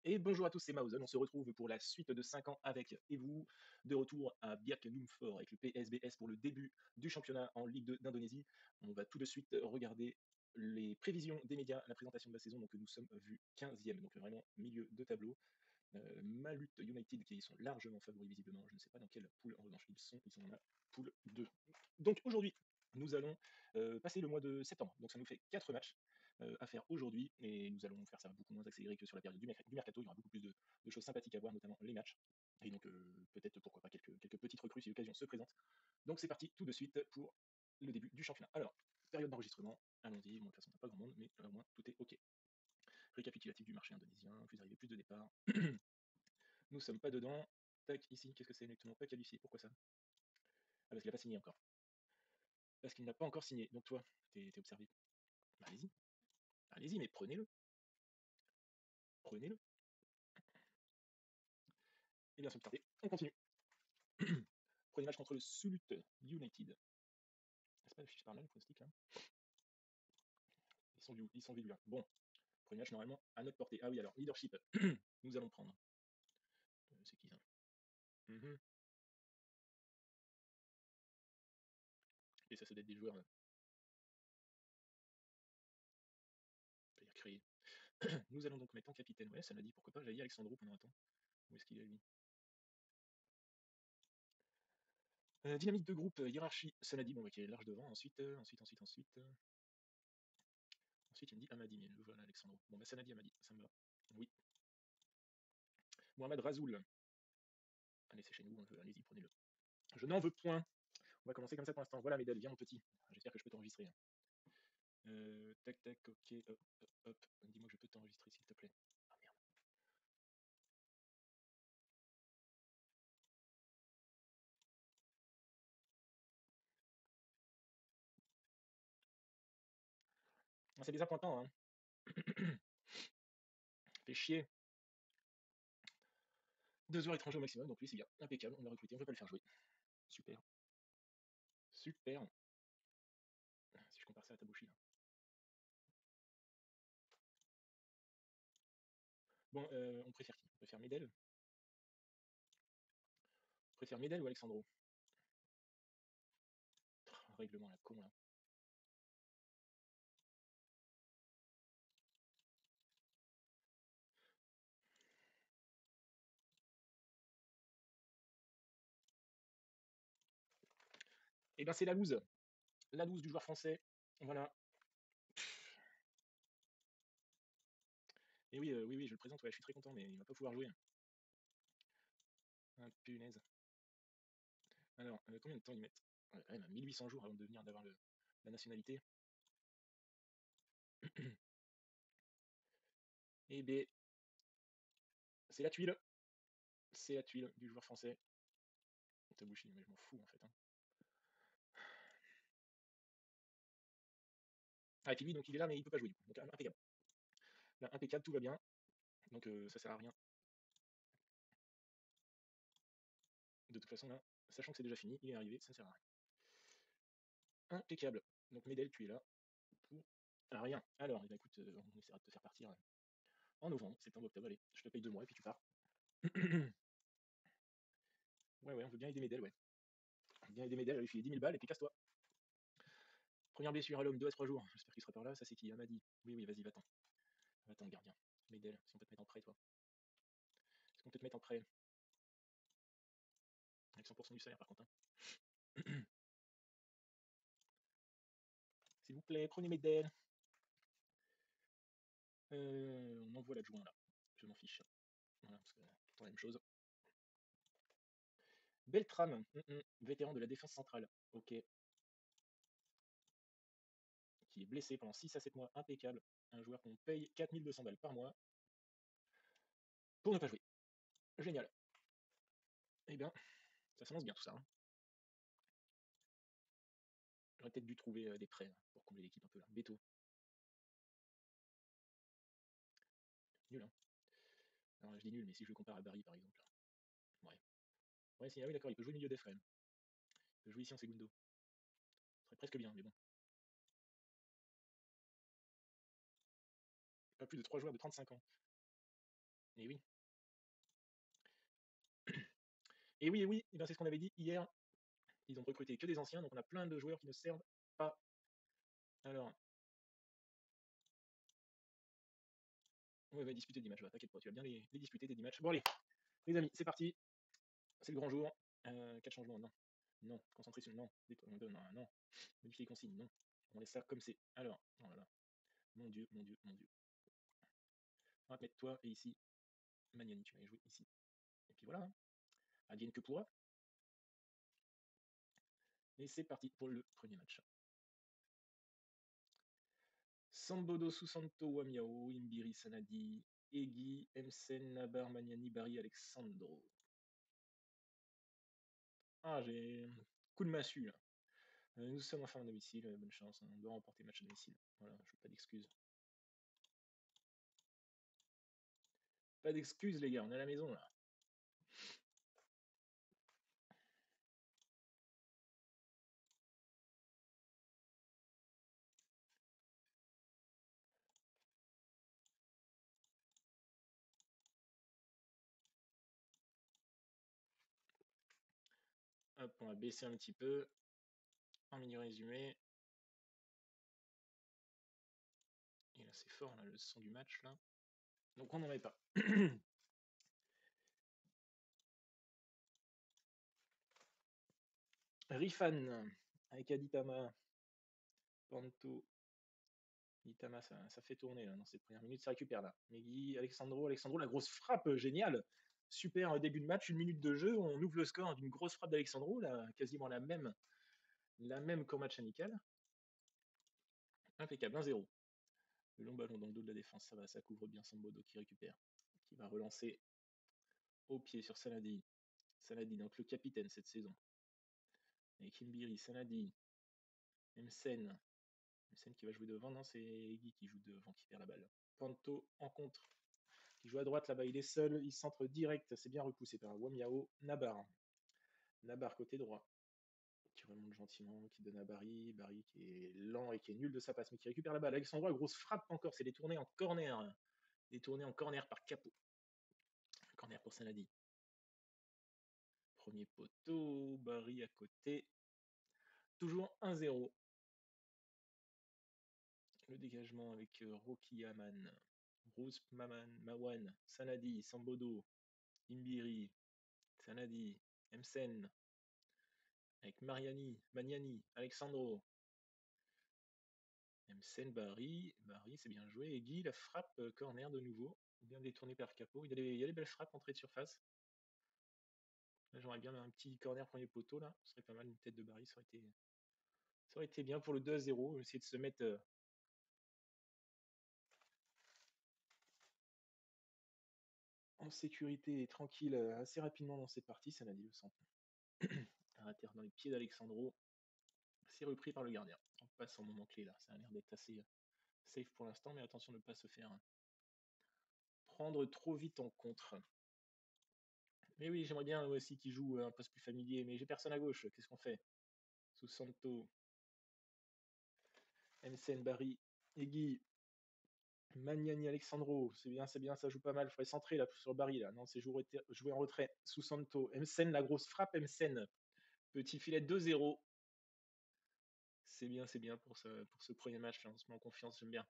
Et bonjour à tous, c'est Mausen. On se retrouve pour la suite de 5 ans avec et vous, de retour à Biak Numfor avec le PSBS pour le début du championnat en Ligue 2 d'Indonésie. On va tout de suite regarder les prévisions des médias, la présentation de la saison. Donc nous sommes vus 15e, donc vraiment milieu de tableau. Malut United qui sont largement favoris visiblement. Je ne sais pas dans quelle poule en revanche ils sont dans la poule 2. Donc aujourd'hui, nous allons passer le mois de septembre. Donc ça nous fait 4 matchs à faire aujourd'hui et nous allons faire ça beaucoup moins accéléré que sur la période du mercato. Il y aura beaucoup plus de choses sympathiques à voir, notamment les matchs. Et donc peut-être pourquoi pas quelques petites recrues si l'occasion se présente. Donc c'est parti tout de suite pour le début du championnat. Alors, période d'enregistrement, allons-y. Bon, de toute façon, on n'a pas grand monde, mais au moins tout est OK. Récapitulatif du marché indonésien, plus arrivé, plus de départs. Nous sommes pas dedans. Tac, ici, qu'est-ce que c'est exactement? Pas qualifié. Pourquoi ça? Ah, parce qu'il n'a pas signé encore. Parce qu'il n'a pas encore signé. Donc toi, t'es observé. Bah, allez-y. Allez-y, mais prenez-le. Prenez-le. Et bien sans plus tarder, on continue. Premier match contre le Sulut United. C'est pas le fiche par là, le pronostic là? Ils sont vus là. Bon, premier match normalement à notre portée. Ah oui, alors, leadership. Nous allons prendre. C'est qui ça? Et ça doit être des joueurs, pas dire créés. Nous allons donc mettre en capitaine. Ouais, ça m'a dit pourquoi pas Jair Alexandro pendant un temps. Où est-ce qu'il est lui? Dynamique de groupe, hiérarchie, Sanadi, bon, bah, qui est large devant. Ensuite, il me dit Amadi, mais le voilà, Alexandro. Bon, bah, Sanadi, Amadi, ça me va. Oui. Mohamed Razoul. Allez, c'est chez nous, allez-y, prenez-le. Je n'en veux point. On va commencer comme ça pour l'instant. Voilà, Medel, viens, mon petit. J'espère que je peux t'enregistrer. Tac, tac, ok, hop, hop, hop. Dis-moi que je peux t'enregistrer, s'il te plaît. Ah merde. Ah, c'est désappointant, hein. Fait chier. 2 heures étrangers au maximum, donc lui, c'est bien. Impeccable, on l'a recruté, on peut pas le faire jouer. Super. Super. Si je compare ça à Tabouchi, là. Bon, on préfère qui? On préfère Medel? On préfère Medel ou Alexandro? Règlement, la con, là. Eh ben, c'est la loose. La loose du joueur français. Voilà. Et oui, oui, oui, je le présente, ouais, je suis très content, mais il va pas pouvoir jouer. Ah, punaise. Alors, combien de temps ils mettent? Ouais, quand même, à 1800 jours avant de devenir d'avoir la nationalité. Eh ben, c'est la tuile. C'est la tuile du joueur français. Tabouchi, mais je m'en fous en fait, hein. Ah, et puis lui, donc il est là, mais il peut pas jouer du coup. Donc impeccable. Là, impeccable, tout va bien. Donc ça sert à rien. De toute façon, là, sachant que c'est déjà fini, il est arrivé, ça ne sert à rien. Impeccable. Donc Medel, tu es là pour rien. Alors, eh ben, écoute, on essaiera de te faire partir en novembre, septembre, octobre. Allez, je te paye 2 mois et puis tu pars. Ouais, ouais, on veut bien aider Medel, ouais. On veut bien aider Medel à lui filer 10 000 balles et puis casse-toi. Première blessure à l'homme, 2 à 3 jours. J'espère qu'il sera par là. Ça, c'est qui? Amadi. Oui, oui, vas-y, va-t'en. Va-t'en, gardien. Medel, si on peut te mettre en prêt, toi. Est-ce qu'on peut te mettre en prêt? Avec 100% du salaire, par contre, hein. S'il vous plaît, prenez Medel. On envoie l'adjoint, là. Je m'en fiche. Voilà, parce que c'est la même chose. Beltram, vétéran de la défense centrale. Ok. Qui est blessé pendant 6 à 7 mois. Impeccable. Un joueur qu'on paye 4200 balles par mois pour ne pas jouer. Génial. Eh bien, ça s'annonce bien tout ça, hein. J'aurais peut-être dû trouver des prêts là, pour combler l'équipe un peu là. Beto. Nul, hein. Alors je dis nul, mais si je le compare à Barry par exemple. Ouais. Ouais, si, ah oui, d'accord, il peut jouer milieu def quand même. Il peut jouer ici en segundo. Ce serait presque bien, mais bon. Pas plus de 3 joueurs de 35 ans. Et oui. Et oui, et oui, et ben, c'est ce qu'on avait dit hier. Ils ont recruté que des anciens, donc on a plein de joueurs qui ne servent pas. Alors, ouais, va disputer 10 matchs, va, t'inquiète pas, tu vas bien les disputer, tes 10 matchs. Bon, allez, les amis, c'est parti. C'est le grand jour. 4 changements, non. Non. Concentration, non. Non, non. Modifier les consignes, non. On laisse ça comme c'est. Alors, voilà. Mon Dieu, mon Dieu, mon Dieu. On va te mettre toi et ici. Magnani, tu vas y jouer ici. Et puis voilà. Hein. Advienne que pourra. Et c'est parti pour le premier match. Sambodo, Susanto, Wamiao, Imbiri, Sanadi, Egi, Emsen, Nabar, Magnani, Barry, Alexandro. Ah, j'ai coup de massue là. Nous sommes enfin à domicile, bonne chance, hein. On doit remporter le match à domicile. Voilà, je veux pas d'excuses. Pas d'excuses les gars, on est à la maison là. Hop, on va baisser un petit peu. En mini résumé. Et là c'est fort là, le son du match là. Donc on n'en met pas. Rifan avec Aditama, Panto. Aditama, ça fait tourner là, dans ces premières minutes, ça récupère là. Megui, Alexandro, la grosse frappe, géniale. Super début de match, 1 minute de jeu, on ouvre le score d'une grosse frappe d'Alexandro, là, quasiment la même qu'au match amical. Impeccable, 1-0. Le long ballon dans le dos de la défense, ça va, ça couvre bien Sambodo qui récupère, qui va relancer au pied sur Sanadi. Sanadi, donc le capitaine cette saison. Et Kimbiri, Sanadi, Msen. Msen qui va jouer devant, non, c'est Guy qui joue devant, qui perd la balle. Panto en contre, qui joue à droite là-bas, il est seul, il centre direct, c'est bien repoussé par Wamiao. Nabar. Nabar côté droit, qui remonte gentiment, qui donne à Barry. Barry qui est lent et qui est nul de sa passe, mais qui récupère la balle. Alexandre, grosse frappe encore, c'est détourné en corner. Détourné en corner par Capot. Corner pour Sanadi. Premier poteau, Barry à côté. Toujours 1-0. Le dégagement avec Rocky Yaman, Rose Mawan, Sanadi, Sambodo, Imbiri, Sanadi, Emsen, avec Magnani, Alexandro, Emsen, Barry, c'est bien joué. Et Guy, la frappe corner de nouveau, bien détourné par Capot. Il y a des belles frappes entrées de surface. Là, j'aurais bien un petit corner premier poteau, là. Ce serait pas mal, une tête de Barry, ça aurait été bien pour le 2-0. On va essayer de se mettre en sécurité et tranquille assez rapidement dans cette partie, Sanadi le centre. Un terre dans les pieds d'Alexandro. C'est repris par le gardien. On passe au moment clé là. Ça a l'air d'être assez safe pour l'instant, mais attention de ne pas se faire prendre trop vite en contre. Mais oui, j'aimerais bien aussi qu'il joue un poste plus familier, mais j'ai personne à gauche. Qu'est-ce qu'on fait? Susanto, MCN Barry, Egui, Magnani Alexandro. C'est bien, ça joue pas mal. Il faudrait centrer là sur Barry là. Non, c'est jouer en retrait. Susanto, MCN, la grosse frappe, MCN. Petit filet 2-0. C'est bien pour ce premier match là. On se met en confiance, j'aime bien.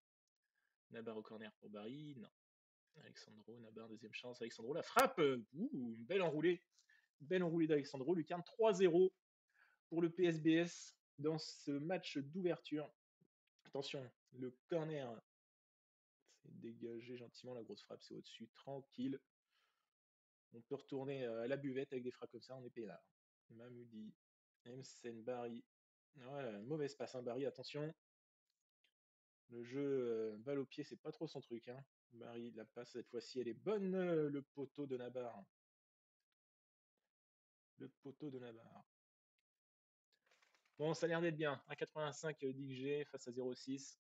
Nabar au corner pour Barry. Non. Alexandro, Nabar, deuxième chance. Alexandro, la frappe. Ouh, belle enroulée. Belle enroulée d'Alexandro. Lucarne 3-0 pour le PSBS dans ce match d'ouverture. Attention, le corner. C'est dégagé gentiment. La grosse frappe, c'est au-dessus. Tranquille. On peut retourner à la buvette avec des frappes comme ça. On est peinard. Mamoudi. Emsen, Barry. Voilà, mauvaise passe, hein, Barry. Attention. Le jeu balle au pied, c'est pas trop son truc. Hein. Barry, la passe cette fois-ci, elle est bonne. Le poteau de Nabar. Le poteau de Navarre. Bon, ça a l'air d'être bien. 1,85 d'XG face à 0,6.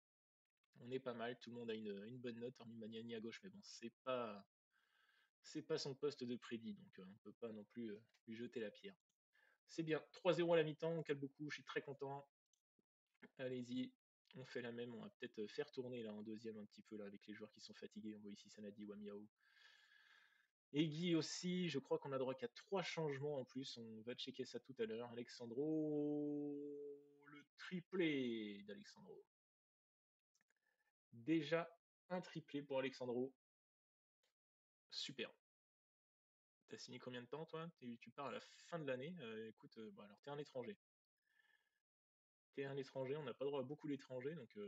On est pas mal. Tout le monde a une bonne note, hormis Magnani à gauche, mais bon, c'est pas son poste de prédit, donc on peut pas non plus lui jeter la pierre. C'est bien. 3-0 à la mi-temps, on cale beaucoup. Je suis très content. Allez-y. On fait la même. On va peut-être faire tourner là en deuxième un petit peu là avec les joueurs qui sont fatigués. On voit ici Sanadi, Wamiao. Et Guy aussi, je crois qu'on a droit qu'à 3 changements en plus. On va checker ça tout à l'heure. Alexandro, le triplé d'Alexandro. Déjà un triplé pour Alexandro. Super. T'as signé combien de temps, toi? Tu pars à la fin de l'année. Écoute, bah alors t'es un étranger. T'es un étranger, on n'a pas droit à beaucoup d'étrangers, donc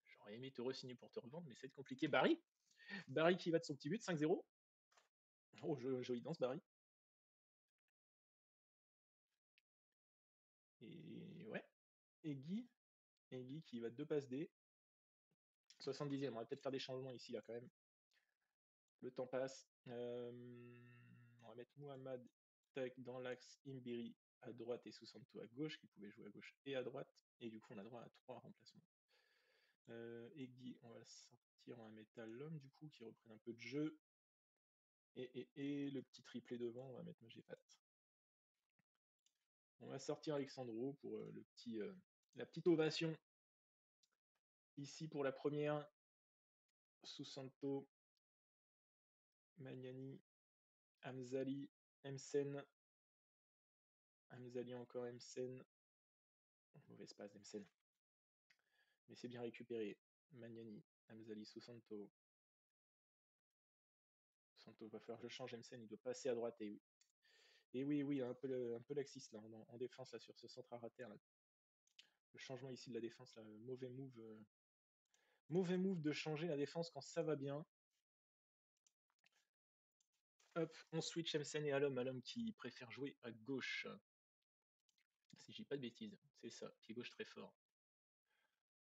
j'aurais aimé te re-signer pour te revendre, mais c'est compliqué. Barry? Barry qui va de son petit but, 5-0. Oh, jolie danse, Barry. Et ouais. Et Guy? Et Guy qui va de 2 passes D. 70e, on va peut-être faire des changements ici, là, quand même. Le temps passe. On va mettre Mohamed dans l'axe, Imbiri à droite et Susanto à gauche, qui pouvait jouer à gauche et à droite. Et du coup, on a droit à 3 remplacements. Eggy, on va sortir, on va mettre à l'homme du coup, qui reprenne un peu de jeu. Et le petit triplé devant, on va mettre Magéfat. On va sortir Alexandro pour la petite ovation. Ici pour la première, Susanto, Magnani, Amzali, Emsen. Amzali encore Emsen. Mauvaise passe d'Emsen. Mais c'est bien récupéré. Magnani, Amzali, Susanto. Susanto, va falloir que je change Emsen, il doit passer à droite. Et oui, oui, un peu laxiste là, en défense là, sur ce centre à rater. Là. Le changement ici de la défense, là, mauvais move de changer la défense quand ça va bien. Hop, on switch Emsen et Alom qui préfère jouer à gauche. Si je dis pas de bêtises, c'est ça, pied gauche très fort.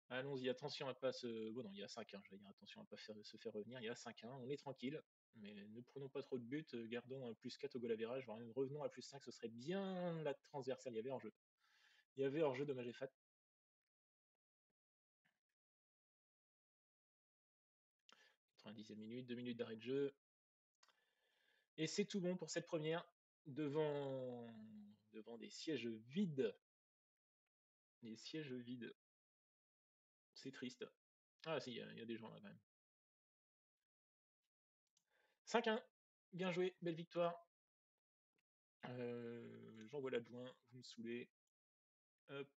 Allons-y, attention à pas se. Bon, non, il y a 5-1, je vais dire, attention à pas se faire revenir. Il y a 5-1, on est tranquille, mais ne prenons pas trop de buts, gardons un plus 4 au goal average, voire même revenons à plus 5, ce serait bien la transversale. Il y avait hors-jeu. Il y avait hors-jeu de Magéfat. 90e minute, 2 minutes d'arrêt de jeu. Et c'est tout bon pour cette première, devant des sièges vides. Des sièges vides. C'est triste. Ah si, il y a des gens là quand même. 5-1, bien joué, belle victoire. J'envoie l'adjoint, vous me saoulez. Hop.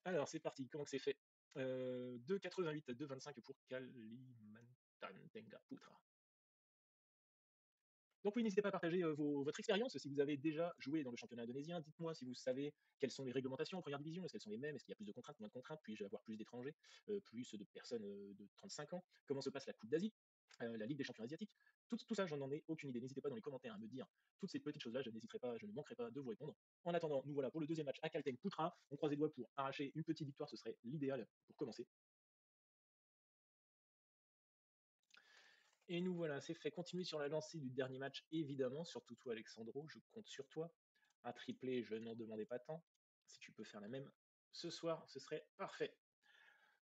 Alors, c'est parti. Comment que c'est fait? 2,88 à 2,25 pour Kalimantan Tenga Putra. Donc oui, n'hésitez pas à partager votre expérience si vous avez déjà joué dans le championnat indonésien. Dites-moi si vous savez quelles sont les réglementations en première division. Est-ce qu'elles sont les mêmes? Est-ce qu'il y a plus de contraintes, moins de contraintes? Puis-je avoir plus d'étrangers, plus de personnes de 35 ans? Comment se passe la Coupe d'Asie? La Ligue des champions asiatiques? Tout ça, je n'en ai aucune idée. N'hésitez pas dans les commentaires à me dire toutes ces petites choses-là. Je n'hésiterai pas, je ne manquerai pas de vous répondre. En attendant, nous voilà pour le deuxième match à Kalteng Putra. On croise les doigts pour arracher une petite victoire. Ce serait l'idéal pour commencer. Et nous voilà, c'est fait. Continue sur la lancée du dernier match, évidemment. Surtout toi, Alexandro, je compte sur toi. Un triplé, je n'en demandais pas tant. Si tu peux faire la même ce soir, ce serait parfait.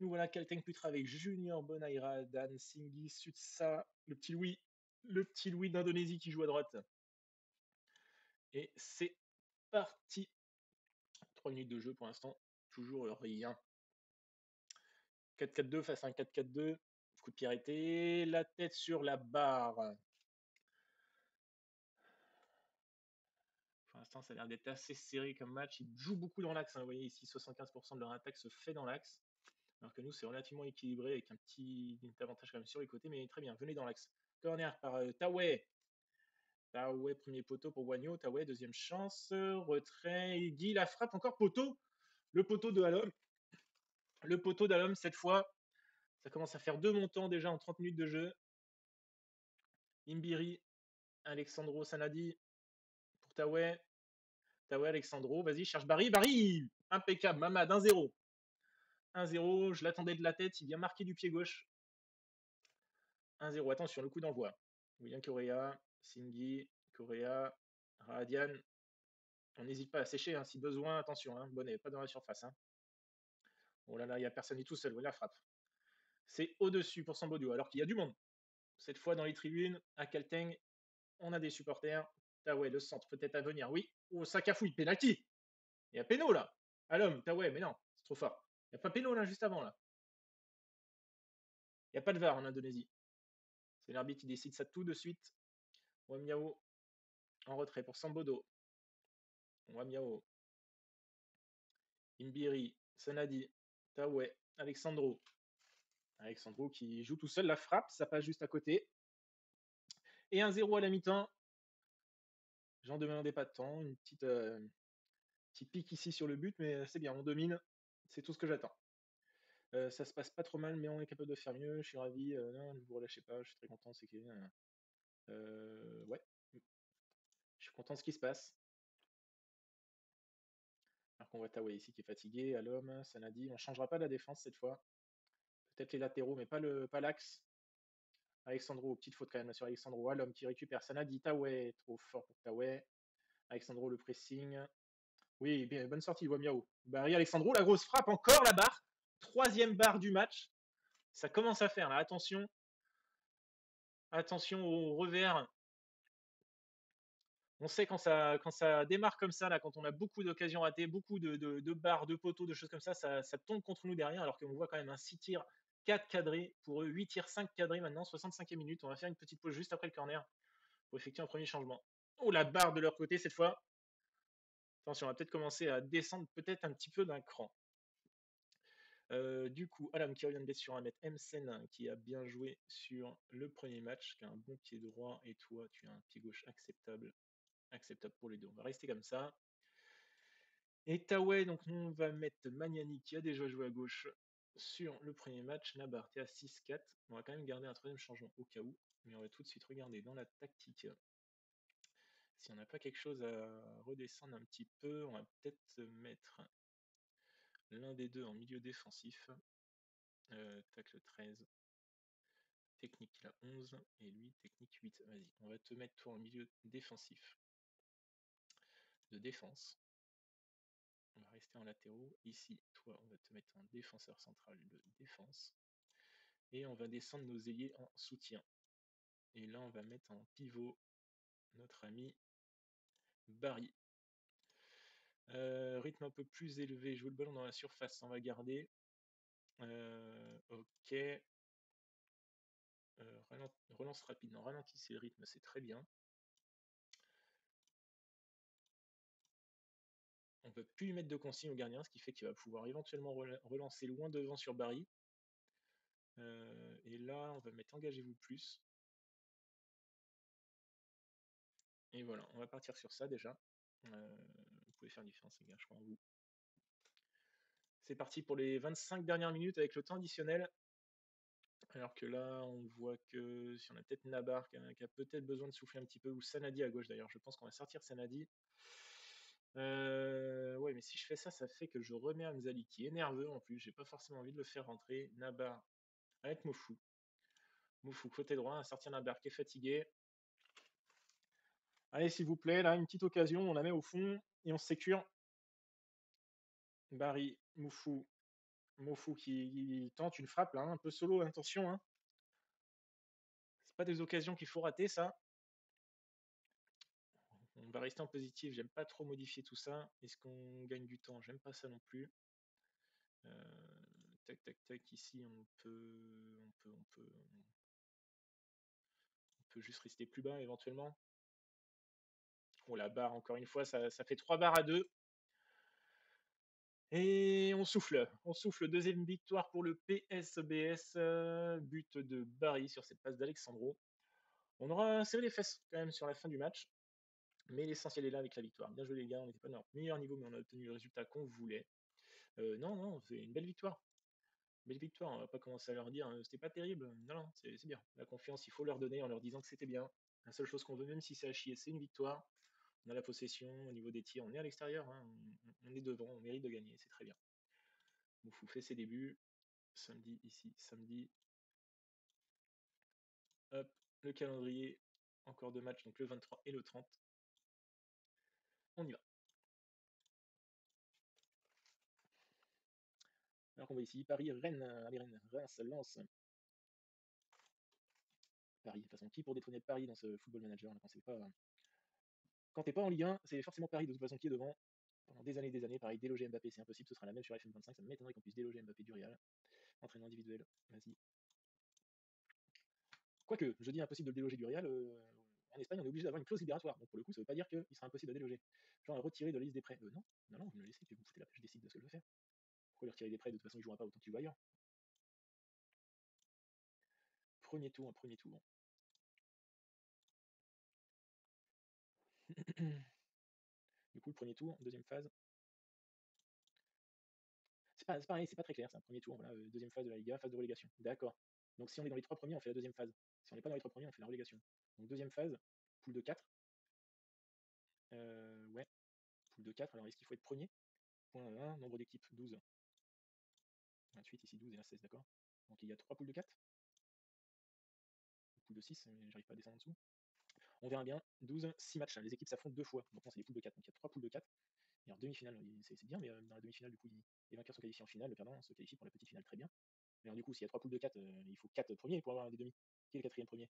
Nous voilà, Kalteng Putra avec Junior Bonaira, Dan Singhi, Sutsa, le petit Louis d'Indonésie qui joue à droite. Et c'est parti. 3 minutes de jeu pour l'instant, toujours rien. 4-4-2 face à un 4-4-2. Coup de pied arrêté, la tête sur la barre. Pour l'instant, ça a l'air d'être assez serré comme match. Ils jouent beaucoup dans l'axe, hein. Vous voyez ici, 75% de leur attaque se fait dans l'axe. Alors que nous, c'est relativement équilibré avec un petit avantage quand même sur les côtés. Mais très bien, venez dans l'axe. Corner par Tawé. Tawé, premier poteau pour Wagno. Tawé, deuxième chance. Retrait. Guy, la frappe encore poteau. Le poteau de Halom. Le poteau d'Halom, cette fois. Ça commence à faire 2 montants déjà en 30 minutes de jeu. Imbiri. Alexandro Sanadi pour Tawé. Tawé, Alexandro. Vas-y, cherche Barry. Barry. Impeccable. Mamad, 1-0. 1-0, je l'attendais de la tête, il vient marquer du pied gauche. 1-0, attention, le coup d'envoi. William Correa, Singhi, Correa, Radian. On n'hésite pas à sécher hein, si besoin, attention, hein, Bonnet, pas dans la surface. Hein. Oh là là, il n'y a personne, il est tout seul, voilà la frappe. C'est au-dessus pour Sambodio, alors qu'il y a du monde. Cette fois dans les tribunes, à Kalteng, on a des supporters. Tawé, le centre peut-être à venir, oui. Oh, ça cafouille, penalty. Il y a péno là. À l'homme, Tawé, mais non, c'est trop fort. Il n'y a pas péno là juste avant là. Il n'y a pas de VAR en Indonésie. C'est l'arbitre qui décide ça tout de suite. Wamiao en retrait pour Sambodo. Wamiao. Imbiri. Sanadi. Taoué. Alexandro. Alexandro qui joue tout seul la frappe. Ça passe juste à côté. Et 1-0 à la mi-temps. J'en demandais pas de temps. Une petit pic ici sur le but, mais c'est bien. On domine. C'est tout ce que j'attends. Ça se passe pas trop mal, mais on est capable de faire mieux. Je suis ravi. Non, ne vous relâchez pas. Je suis très content. C'est Kevin. Ouais. Je suis content de ce qui se passe. Alors qu'on voit Taoué ici qui est fatigué. À l'homme. Sanadi. On ne changera pas la défense cette fois. Peut-être les latéraux, mais pas l'axe. Alexandro, petite faute quand même sur Alexandro. L'homme qui récupère Sanadi. Taoué, trop fort pour Taoué. Alexandro, le pressing. Oui, bien, bonne sortie, Wamiao. Barry Alexandro, la grosse frappe, encore la barre. Troisième barre du match. Ça commence à faire là. Attention. Attention au revers. On sait quand ça démarre comme ça, là, quand on a beaucoup d'occasions ratées, beaucoup de barres, de poteaux, de choses comme ça tombe contre nous derrière, alors qu'on voit quand même un 6 tirs, 4 cadrés, pour eux, 8 tirs, 5 cadrés maintenant, 65e minute. On va faire une petite pause juste après le corner pour effectuer un premier changement. Oh, la barre de leur côté cette fois. Attention, on va peut-être commencer à descendre peut-être un petit peu d'un cran. Du coup, Alam qui revient de blessure, on va mettre Msen qui a bien joué sur le premier match, qui a un bon pied droit, et toi, tu as un pied gauche acceptable. Acceptable pour les deux. On va rester comme ça. Et Tawai, donc on va mettre Magnani qui a déjà joué à gauche sur le premier match. Nabarté à 6-4. On va quand même garder un troisième changement au cas où. Mais on va tout de suite regarder dans la tactique si on n'a pas quelque chose à redescendre un petit peu. On va peut-être mettre l'un des deux en milieu défensif. Tacle 13. Technique la 11 et lui technique 8. Vas-y, on va te mettre toi en milieu défensif. De défense. On va rester en latéraux. Ici, toi, on va te mettre en défenseur central de défense. Et on va descendre nos ailiers en soutien. Et là, on va mettre en pivot notre ami Barry. Rythme un peu plus élevé. Jouer le ballon dans la surface, on va garder. Ok. Relance rapide. Non, ralentissez le rythme, c'est très bien. On On peut plus lui mettre de consigne au gardien, ce qui fait qu'il va pouvoir éventuellement relancer loin devant sur Barry. Et là, on va mettre engagez-vous plus. Et voilà, on va partir sur ça déjà. Vous pouvez faire une différence, les gars, je crois en vous. C'est parti pour les 25 dernières minutes avec le temps additionnel. Alors que là, on voit que si on a peut-être Nabar qui a peut-être besoin de souffler un petit peu, ou Sanadi à gauche d'ailleurs. Je pense qu'on va sortir Sanadi. Ouais, mais si je fais ça, ça fait que je remets Hamzali qui est nerveux en plus. J'ai pas forcément envie de le faire rentrer. Nabar avec Mofou. Mofou côté droit, à sortir Nabar qui est fatigué. Allez, s'il vous plaît, là, une petite occasion, on la met au fond et on se sécure. Barry, Moufou, Mofou qui tente une frappe là, un peu solo, attention. Hein. C'est pas des occasions qu'il faut rater, ça. On va rester en positif, j'aime pas trop modifier tout ça. Est-ce qu'on gagne du temps? J'aime pas ça non plus. Tac, tac, tac, ici on peut juste rester plus bas éventuellement. Oh la barre, encore une fois, ça fait 3 barres à 2. Et on souffle. Deuxième victoire pour le PSBS. But de Barry sur cette passe d'Alexandro. On aura serré les fesses quand même sur la fin du match. Mais l'essentiel est là avec la victoire. Bien joué les gars, on n'était pas dans notre meilleur niveau, mais on a obtenu le résultat qu'on voulait. Non, c'est une belle victoire. Belle victoire, on va pas commencer à leur dire c'était pas terrible. Non, c'est bien. La confiance, il faut leur donner en leur disant que c'était bien. La seule chose qu'on veut, même si c'est à chier, c'est une victoire. On a la possession au niveau des tirs, on est à l'extérieur, hein, on est devant, on mérite de gagner, c'est très bien. Moufou fait ses débuts. Samedi, ici, samedi. Hop, le calendrier. Encore 2 matchs, donc le 23 et le 30. On y va. Alors qu'on voit ici Paris, Rennes, allez Rennes, Reims, Lens. Paris, de toute façon, qui pour détrôner Paris dans ce football manager, quand c'est pas. Quand t'es pas en Ligue 1, c'est forcément Paris de toute façon qui est devant. Pendant des années, pareil, déloger Mbappé, c'est impossible, ce sera la même sur FM25, ça m'étonnerait qu'on puisse déloger Mbappé du Real. Entraînement individuel, vas-y. Quoique, je dis impossible de le déloger du Real, en Espagne, on est obligé d'avoir une clause libératoire. Donc pour le coup, ça veut pas dire qu'il sera impossible à déloger. Genre à retirer de la liste des prêts. Non, vous me le laissez, puis vous me foutez la paix, je décide de ce que je veux faire. Pourquoi le retirer des prêts? De toute façon, il jouera pas autant qu'il joue ailleurs. Premier tour. Du coup, le premier tour, deuxième phase. C'est pareil, c'est pas très clair, c'est un premier tour, voilà, deuxième phase de la Liga, phase de relégation. D'accord. Donc si on est dans les 3 premiers, on fait la deuxième phase. Si on n'est pas dans les 3 premiers, on fait la relégation. Donc deuxième phase, poule de 4. Ouais, poule de 4. Alors est-ce qu'il faut être premier? Point 1, nombre d'équipes 12. 28 ici 12 et là 16, d'accord. Donc il y a 3 poules de 4. Poule de 6, mais j'arrive pas à descendre en dessous. On verra bien. 12, 6 matchs. Les équipes s'affrontent 2 fois. Donc non, c'est des poules de 4. Donc il y a 3 poules de 4. Et en demi-finale, c'est bien, mais dans la demi-finale, du coup, les vainqueurs sont qualifiés en finale, le perdant se qualifie pour la petite finale, très bien. Mais alors, du coup, s'il y a 3 poules de 4, il faut 4 premiers pour avoir des demi. Qui est le quatrième premier?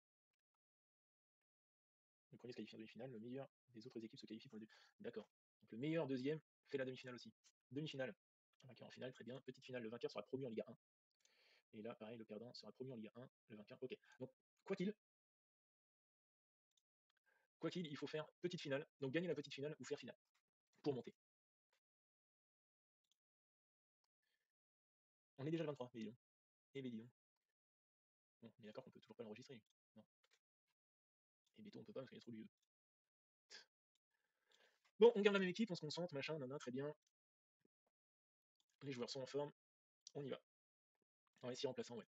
Le premier se qualifie en demi-finale, le meilleur des autres équipes se qualifie pour le deuxième. D'accord. Donc le meilleur deuxième fait la demi-finale aussi. Demi-finale, vainqueur en finale, très bien. Petite finale, le vainqueur sera promu en Liga 1. Et là, pareil, le perdant sera promu en Liga 1, le vainqueur. Ok. Donc, quoi qu'il, il faut faire petite finale. Donc gagner la petite finale ou faire finale pour monter. On est déjà le 23, mais dis donc. Et mais dis donc. Bon, on est d'accord qu'on peut toujours pas l'enregistrer. Non. Et béton, on peut pas parce qu'il y a trop de vieux. Bon, on garde la même équipe, on se concentre, machin, nana, très bien. Les joueurs sont en forme. On y va. On va essayer remplaçant, ouais.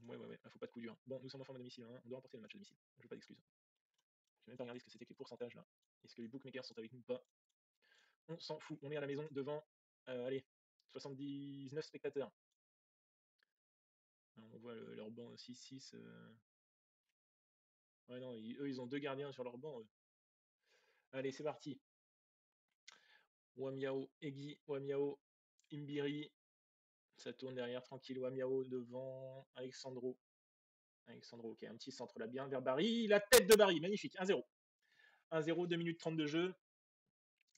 Ouais, faut pas de coup dur. Bon, nous sommes en forme à domicile, hein. On doit remporter le match à domicile. Je veux pas d'excuses. Je vais même pas regarder ce que c'était que les pourcentages là. Est-ce que les bookmakers sont avec nous ou pas? On s'en fout. On est à la maison devant, allez, 79 spectateurs. Alors, on voit leur banc 6-6. Ouais, non, eux, ils ont 2 gardiens sur leur banc. Allez, c'est parti. Wamiao, Egui, Wamiao, Imbiri. Ça tourne derrière, tranquille. Wamiao devant Alexandro. Alexandro, ok, un petit centre là, bien vers Barry. La tête de Barry, magnifique. 1-0. 1-0, 2 minutes 30 de jeu.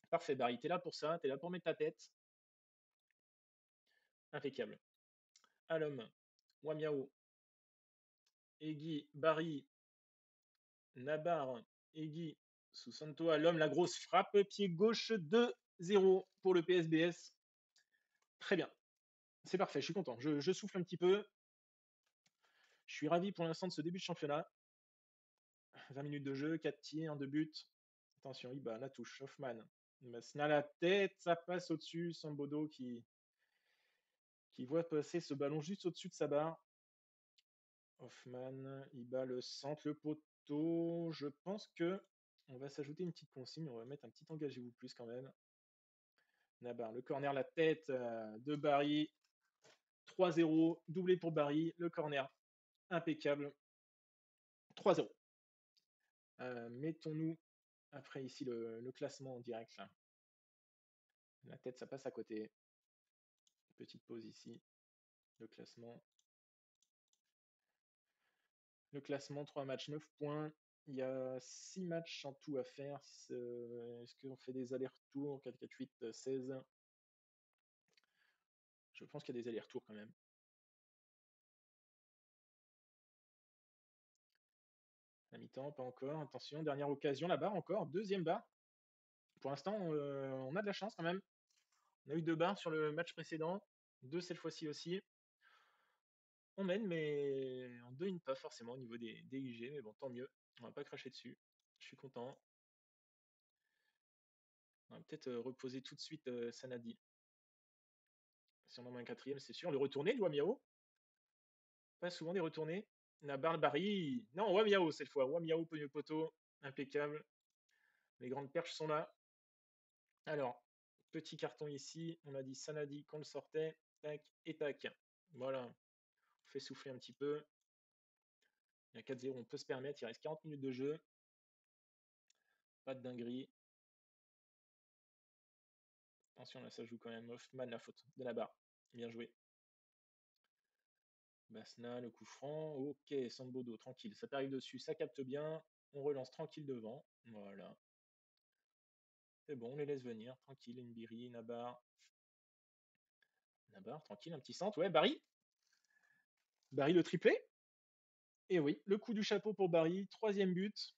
Parfait, Barry. T'es là pour ça, t'es là pour mettre ta tête. Impeccable. Alum, Wamiao, Egui, Barry, Nabar, Egui, Susanto à l'homme, la grosse frappe, pied gauche 2-0 pour le PSBS. Très bien, c'est parfait, je suis content. Je souffle un petit peu. Je suis ravi pour l'instant de ce début de championnat. 20 minutes de jeu, 4 tirs, 2 buts. Attention, Iba, la touche, Hoffman. Masna la tête, ça passe au-dessus. Sambodo qui voit passer ce ballon juste au-dessus de sa barre. Hoffman, Iba le centre, le poteau. Je pense que on va s'ajouter une petite consigne. On va mettre un petit engagez-vous plus quand même. Nabar, le corner, la tête de Barry. 3-0, doublé pour Barry. Le corner, impeccable. 3-0. Mettons-nous après ici le classement en direct. Là. La tête, ça passe à côté. Petite pause ici. Le classement. Le classement, 3 matchs, 9 points. Il y a 6 matchs en tout à faire. Est-ce qu'on fait des allers-retours 4, 4, 8, 16. Je pense qu'il y a des allers-retours quand même. La mi-temps, pas encore. Attention, dernière occasion, la barre encore. Deuxième barre. Pour l'instant, on a de la chance quand même. On a eu 2 barres sur le match précédent. 2 cette fois-ci aussi. On mène, mais on ne domine pas forcément au niveau des IG. Mais bon, tant mieux. On va pas cracher dessus. Je suis content. On va peut-être reposer tout de suite Sanadi. Si on en met un quatrième, c'est sûr. Le retourné, le Wamiao. Pas souvent des retournés. La barbarie. Non, Wamiao cette fois. Wamiao, Pogno Poto. Impeccable. Les grandes perches sont là. Alors, petit carton ici. On a dit Sanadi qu'on le sortait. Tac et tac. Voilà. On fait souffler un petit peu. Il y a 4-0, on peut se permettre. Il reste 40 minutes de jeu. Pas de dinguerie. Attention, là, ça joue quand même. Hoffman, la faute de la barre. Bien joué. Basna, le coup franc. Ok, Sambodo, tranquille. Ça t'arrive dessus, ça capte bien. On relance tranquille devant. Voilà. C'est bon, on les laisse venir. Tranquille, Nbiri, Nabar. Nabar, tranquille, un petit centre. Ouais, Barry. Barry le triplé. Et oui, le coup du chapeau pour Barry. Troisième but.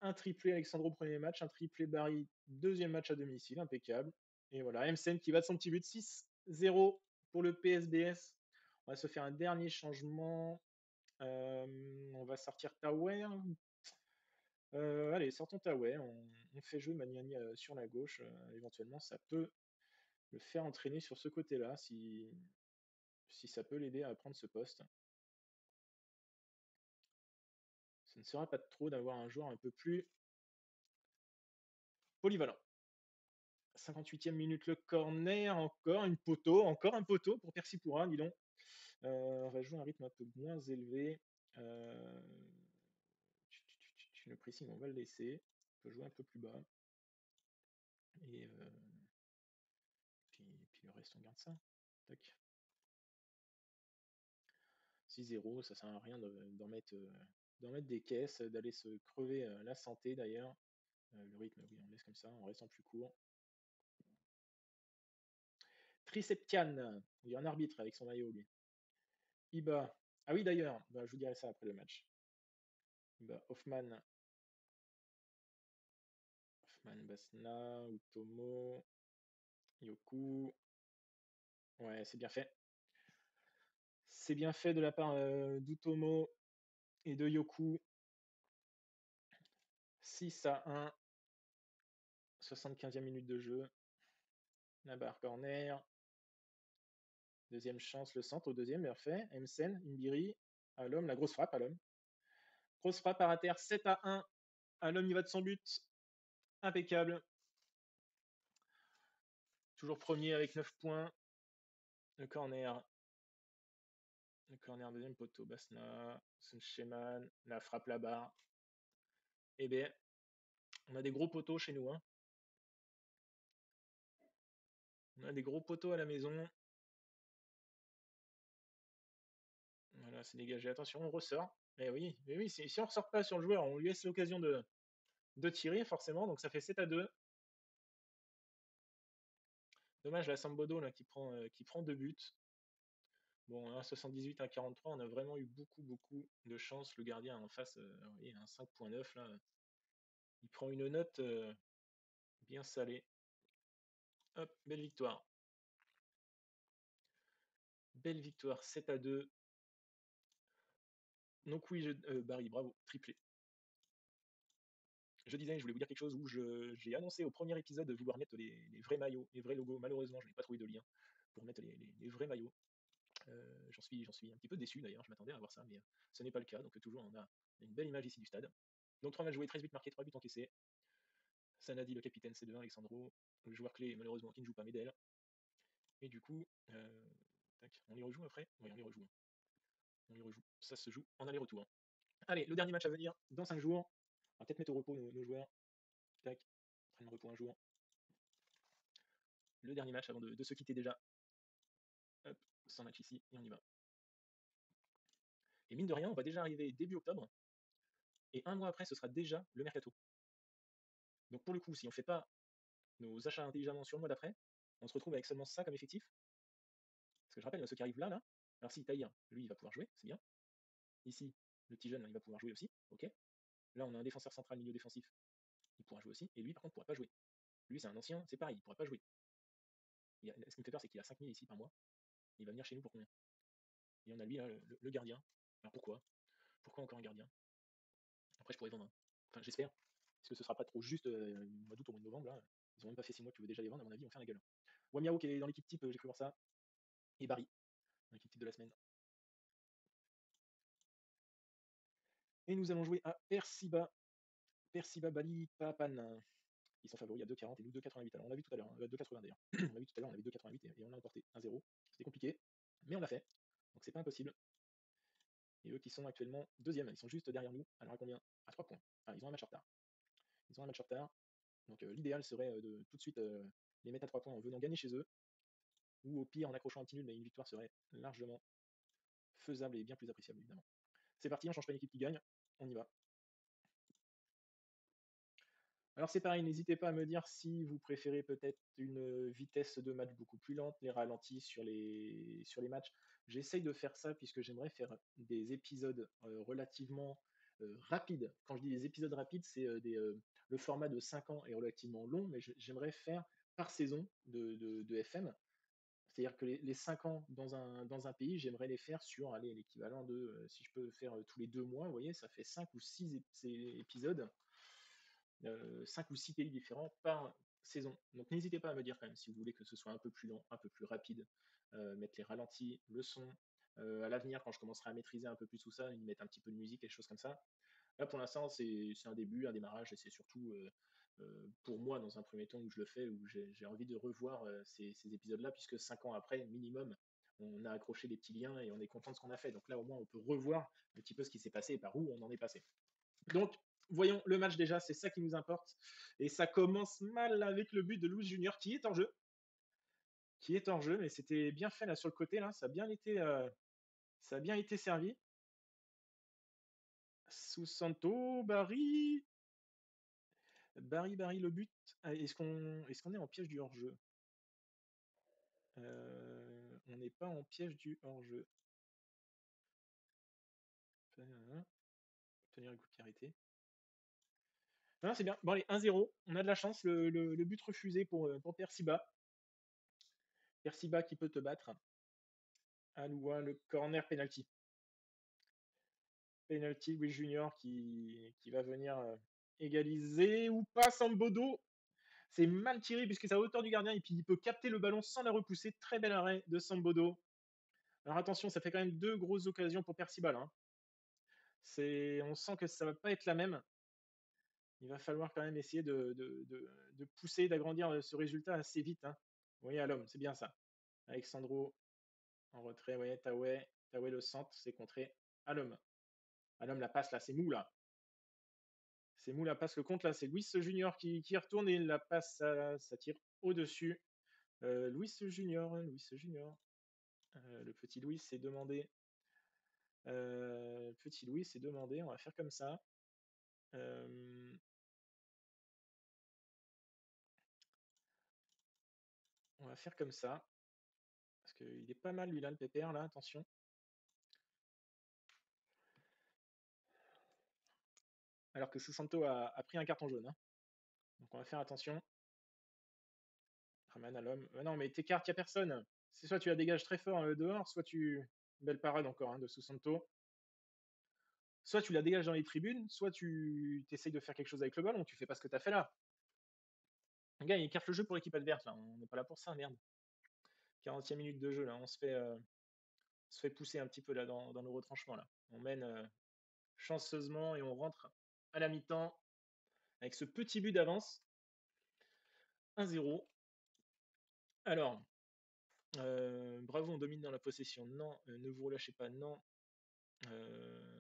Un triplé Alexandro premier match. Un triplé Barry deuxième match à domicile. Impeccable. Et voilà, Msen qui va de son petit but. 6-0 pour le PSBS. On va se faire un dernier changement. On va sortir Tower. Allez, sortons Taoué, on fait jouer Maniani sur la gauche. Éventuellement, ça peut le faire entraîner sur ce côté-là, si ça peut l'aider à prendre ce poste. Ce ne sera pas de trop d'avoir un joueur un peu plus polyvalent. 58e minute, le corner, encore une poteau, encore un poteau pour Persipura, dis donc. On va jouer un rythme un peu moins élevé. Le pressing, on va le laisser. On peut jouer un peu plus bas. Et puis le reste, on garde ça. Tac. 6-0, ça sert à rien d'en mettre, des caisses, d'aller se crever la santé d'ailleurs. Le rythme, oui, on laisse comme ça, on reste en plus court. Triceptian, il y a un arbitre avec son maillot, lui. Iba, ah oui d'ailleurs, bah, je vous dirai ça après le match. Iba, Hoffman, Basna, Utomo, Yoku. Ouais, c'est bien fait. C'est bien fait de la part d'Utomo et de Yoku. 6-1. 75e minute de jeu. La barre corner. Deuxième chance, le centre au deuxième, bien fait. Msen, Imbiri, à l'homme, la grosse frappe à l'homme. Grosse frappe à terre, 7-1. À l'homme, il va de son but. Impeccable. Toujours premier avec 9 points. Le corner. Le corner, deuxième poteau. Basna, Suncheman, la frappe là-bas. Eh bien, on a des gros poteaux chez nous. Hein. On a des gros poteaux à la maison. Voilà, c'est dégagé. Attention, on ressort. Mais oui, si on ne ressort pas sur le joueur, on lui laisse l'occasion de tirer, forcément. Donc ça fait 7-2. Dommage, la Sambodo là, qui prend 2 buts. Bon, un 78, un 43, on a vraiment eu beaucoup de chance. Le gardien en face, un 5.9 là. Il prend une note bien salée. Hop, belle victoire. Belle victoire, 7-2. Donc oui, Barry, bravo, triplé. Je disais, je voulais vous dire quelque chose où j'ai annoncé au premier épisode de vouloir mettre les vrais maillots, les vrais logos. Malheureusement, je n'ai pas trouvé de lien pour mettre les vrais maillots. J'en suis un petit peu déçu d'ailleurs, je m'attendais à avoir ça, mais ce n'est pas le cas. Donc toujours, on a une belle image ici du stade. Donc 3 matchs joués, 13 buts marqués, 3 buts encaissés. Sanadi, le capitaine, C2, Alexandro, le joueur clé, malheureusement, qui ne joue pas Medel. Et du coup, tac, on les rejoue après. Oui, on les rejoue. On les rejoue. Ça se joue en aller-retour. Allez, le dernier match à venir dans 5 jours. On va peut-être mettre au repos nos joueurs. Tac, entraînement repos un jour. Le dernier match avant de se quitter déjà. Hop, sans match ici, et on y va. Et mine de rien, on va déjà arriver début octobre. Et un mois après, ce sera déjà le mercato. Donc pour le coup, si on ne fait pas nos achats intelligemment sur le mois d'après, on se retrouve avec seulement ça comme effectif. Parce que je rappelle, ceux qui arrivent là, alors si Tahir, lui, il va pouvoir jouer, c'est bien. Ici, le petit jeune, il va pouvoir jouer aussi, ok. Là, on a un défenseur central, milieu défensif, il pourra jouer aussi. Et lui, par contre, ne pourra pas jouer. Lui, c'est un ancien, c'est pareil, il ne pourra pas jouer. Ce qui me fait peur, c'est qu'il a 5000 ici par mois. Il va venir chez nous pour combien? Et on a lui, là, le gardien. Alors pourquoi? Pourquoi encore un gardien? Après, je pourrais vendre. Enfin, j'espère. Parce que ce sera pas trop juste au mois d'août, au mois de novembre. Là. Ils ont même pas fait 6 mois que tu veux déjà les vendre. À mon avis, on fait un gueule. Wamiao qui est dans l'équipe type, j'ai cru voir ça. Et Barry, dans l'équipe type de la semaine. Et nous allons jouer à Persiba. Persiba Bali Papan. Ils sont favoris à 2,40 et nous 2,88. Alors on l'a vu tout à l'heure, 2,80 d'ailleurs. On l'a vu tout à l'heure, on avait 2,88 et on l'a emporté 1-0. C'était compliqué, mais on l'a fait. Donc c'est pas impossible. Et eux qui sont actuellement deuxième, ils sont juste derrière nous. Alors à combien? À 3 points. Ah, ils ont un match en retard. Ils ont un match en retard. Donc l'idéal serait de tout de suite les mettre à 3 points en venant gagner chez eux. Ou au pire en accrochant un petit nul, mais une victoire serait largement faisable et bien plus appréciable évidemment. C'est parti, on change pas une équipe qui gagne. On y va. Alors c'est pareil, n'hésitez pas à me dire si vous préférez peut-être une vitesse de match beaucoup plus lente, les ralentis sur les matchs. J'essaye de faire ça puisque j'aimerais faire des épisodes relativement rapides. Quand je dis des épisodes rapides, c'est le format de 5 ans est relativement long, mais j'aimerais faire par saison de FM. C'est-à-dire que les 5 ans dans un pays, j'aimerais les faire sur allez, l'équivalent de, si je peux faire tous les 2 mois, vous voyez, ça fait 5 ou 6 épisodes 5 ou 6 pays différents par saison. Donc n'hésitez pas à me dire quand même si vous voulez que ce soit un peu plus lent, un peu plus rapide, mettre les ralentis, le son. À l'avenir, quand je commencerai à maîtriser un peu plus tout ça, mettre un petit peu de musique, des choses comme ça. Là, pour l'instant, c'est un début, un démarrage, et c'est surtout pour moi, dans un premier temps, où je le fais, où j'ai envie de revoir ces épisodes-là, puisque 5 ans après, minimum, on a accroché des petits liens et on est content de ce qu'on a fait. Donc là, au moins, on peut revoir un petit peu ce qui s'est passé et par où on en est passé. Donc, voyons le match déjà, c'est ça qui nous importe. Et ça commence mal avec le but de Louis Junior qui est en jeu. Qui est en jeu, mais c'était bien fait là sur le côté, là. Ça a bien été servi. Sous Santo, Barry. Barry, le but. Ah, est-ce qu'on est en piège du hors-jeu? On n'est pas en piège du hors-jeu. Tenir le coup de pied arrêté. Non, c'est bien. Bon, allez, 1-0. On a de la chance. Le but refusé pour Persiba. Persiba qui peut te battre. Aloua, le corner penalty. Penalty, Will Junior qui va venir égaliser ou pas. Sambodo, c'est mal tiré puisque c'est à hauteur du gardien et puis il peut capter le ballon sans la repousser. Très bel arrêt de Sambodo. Alors attention, ça fait quand même 2 grosses occasions pour Percival. Hein. On sent que ça va pas être la même. Il va falloir quand même essayer de pousser, d'agrandir ce résultat assez vite. Hein. Vous voyez, à l'homme, c'est bien ça. Alexandro en retrait, vous voyez, Taoué le centre, c'est contré à l'homme. À l'homme, la passe là, c'est mou là. C'est mou la passe. Le compte là, c'est Luis Junior qui retourne et la passe, ça tire au-dessus. Luis Junior. Le petit Louis s'est demandé. Petit Louis s'est demandé. On va faire comme ça. On va faire comme ça. Parce qu'il est pas mal lui là, le pépère là, attention. alors que Susanto a pris un carton jaune, hein. Donc on va faire attention. Ramène à l'homme. Non, mais t'écartes, il n'y a personne. C'est soit tu la dégages très fort dehors, soit tu. Belle parade encore hein, de Susanto. Soit tu la dégages dans les tribunes, soit tu essayes de faire quelque chose avec le ballon, tu fais pas ce que tu as fait là. Le gars, il écarte le jeu pour l'équipe adverse, là. On n'est pas là pour ça, merde. 40e minute de jeu, là. On se fait pousser un petit peu là dans nos retranchements, là. On mène chanceusement et on rentre à la mi-temps avec ce petit but d'avance. 1-0. Alors, bravo, on domine dans la possession. Non, ne vous relâchez pas. Non. Euh,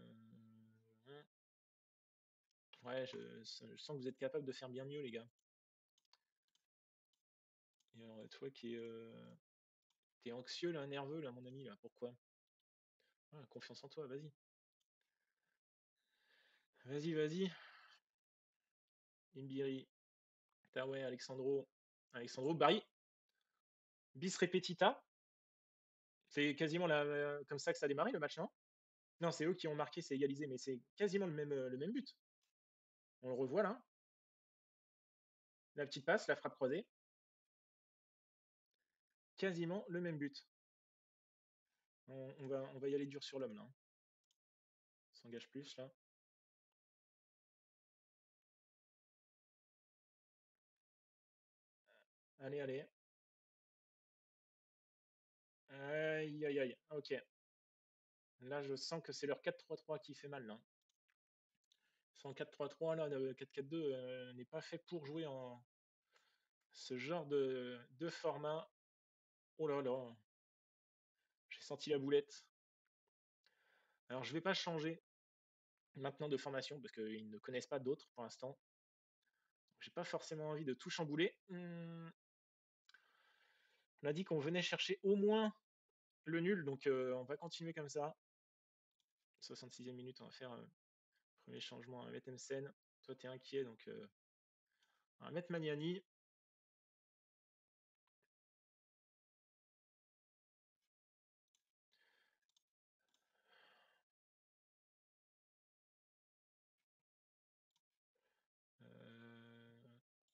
Ouais, je sens que vous êtes capable de faire bien mieux, les gars. Et alors, toi qui t'es anxieux, là, nerveux, là, mon ami, là, pourquoi? Ah, confiance en toi, vas-y. Vas-y, vas-y. Imbiri, Taoué, Alexandro. Alexandro, Barry, bis repetita. C'est quasiment comme ça que ça a démarré le match, non? Non, c'est eux qui ont marqué, c'est égalisé, mais c'est quasiment le même but. On le revoit là. La petite passe, la frappe croisée. Quasiment le même but. On va y aller dur sur l'homme là, hein. On s'engage plus là. Allez, allez. Aïe, aïe, aïe. Ok. Là, je sens que c'est leur 4-3-3 qui fait mal là. Sans 4-3-3, là, le 4-4-2 n'est pas fait pour jouer en ce genre de format. Oh là là, j'ai senti la boulette. Alors, je vais pas changer maintenant de formation parce qu'ils ne connaissent pas d'autres pour l'instant. J'ai pas forcément envie de tout chambouler. On a dit qu'on venait chercher au moins le nul, donc on va continuer comme ça. 66e minute, on va faire premier changement. On va mettre Msen. Toi, t'es inquiet, donc on va mettre Magnani.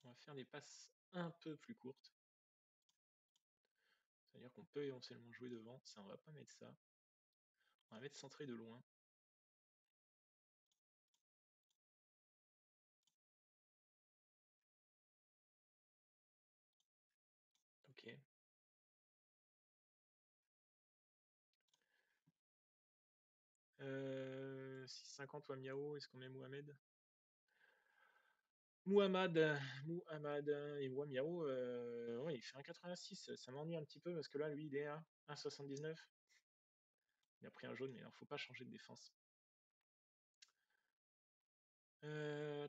On va faire des passes un peu plus courtes. C'est-à-dire qu'on peut éventuellement jouer devant. Ça, on va pas mettre ça. On va mettre centré de loin. Ok. 6,50 Wamiao, est-ce qu'on met Mohamed? Mouhamad et Wamiao, ouais, il fait 1,86. Ça m'ennuie un petit peu parce que là, lui, il est à 1,79. Il a pris un jaune, mais il ne faut pas changer de défense. On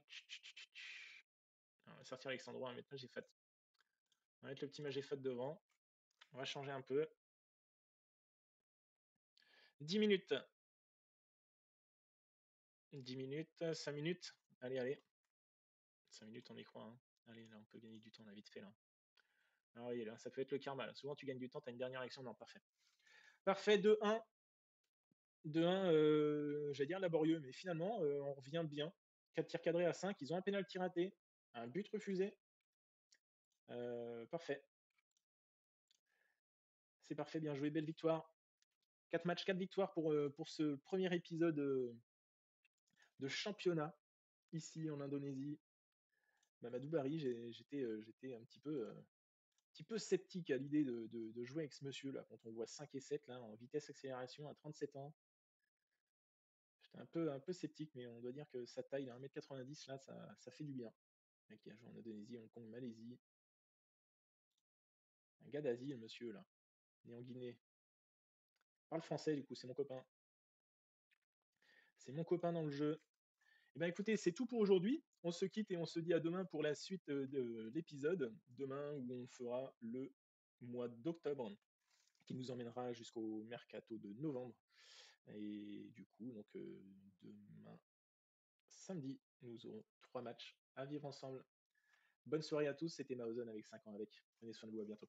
va sortir Alexandro, on va mettre Magéfat. On va mettre le petit Magéfat devant. On va changer un peu. 10 minutes. 10 minutes, 5 minutes. Allez, allez. 5 minutes, on y croit, hein. Allez, là, on peut gagner du temps, là, vite fait, là. Ah oui, là, ça peut être le karma. Là. Souvent, tu gagnes du temps, tu as une dernière action. Non, parfait. Parfait, 2-1. 2-1, j'allais dire laborieux, mais finalement, on revient bien. 4 tirs cadrés à 5. Ils ont un pénalty raté, un but refusé. Parfait. C'est parfait, bien joué, belle victoire. 4 matchs, 4 victoires pour ce premier épisode de championnat ici en Indonésie. Mamadou Barry, j'étais un petit peu sceptique à l'idée de jouer avec ce monsieur là, quand on voit 5 et 7 là, en vitesse accélération à 37 ans. J'étais un peu sceptique, mais on doit dire que sa taille, 1,90 m, là, ça fait du bien. Le mec qui a joué en Indonésie, Hong Kong, Malaisie. Un gars d'Asie, le monsieur là, né en Guinée. Parle français du coup, c'est mon copain. C'est mon copain dans le jeu. Eh bien écoutez, c'est tout pour aujourd'hui. On se quitte et on se dit à demain pour la suite de l'épisode. Demain où on fera le mois d'octobre, qui nous emmènera jusqu'au mercato de novembre. Et du coup, donc demain, samedi, nous aurons 3 matchs à vivre ensemble. Bonne soirée à tous, c'était Maozone avec 5 ans avec. Prenez soin de vous, à bientôt.